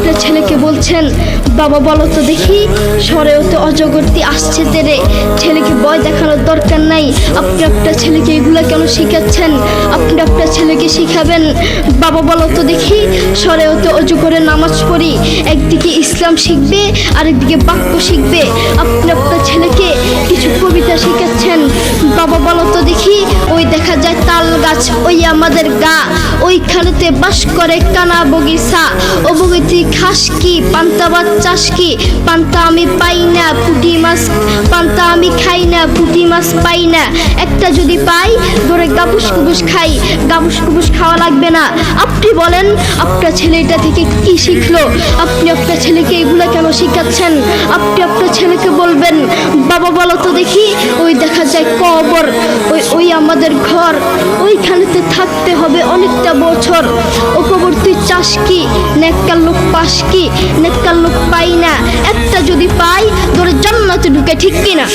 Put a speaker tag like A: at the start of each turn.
A: একটা ছেলেকে বলছেন, বাবা বলো তো দেখি, সরেও তো অজগরটি আসছে তেরে, ছেলেকে ভয় দেখানোর দরকার নাই, আপনি একটা ছেলেকে এগুলা কেন শিখাচ্ছেন? আপনি একটা ছেলেকে শিখাবেন, বাবা বলো তো দেখি, সরেও তো অজু করে নামাজ পড়ি, একদিকে ইসলাম শিখবে আরেকদিকে বাক্য শিখবে, আপনি একটা ছেলেকে কিছু কবিতা শিখাচ্ছেন, বাবা বলো তো দেখি, ওই দেখা যায় তাল গাছ, ওই আমাদের গা, ওইখানেতে বাস করে কানা বগিচা, ও বগিতি খাস কি, পান্তা ভাত চাষ কি, পান্তা আমি পাই না, পুঁটি মাছ পান্তা আমি খাই না, পুঁটি মাছ পাই না, একটা যদি পাই ধরে গাবুস কুবুস খাই, গাবুস কুবুস খাওয়া লাগবে না। আপনি বলেন আপনার ছেলে এটা থেকে কি শিখলো? আপনি আপনার ছেলেকে এগুলো কেন শিখাচ্ছেন? আপনি আপনার ছেলেকে বলবেন, বাবা বলো তো দেখি, ওই দেখা যায় কবর, ওই আমাদের ঘর, ওইখানেতে থাকতে হবে অনেকটা বছর, ও কবর তুই চাস কি, নেককার লোক পাস কি, নেককার লোক পাই না, একটা যদি পাই ধরে জান্নাতে ঢুকে, ঠিক কিনা?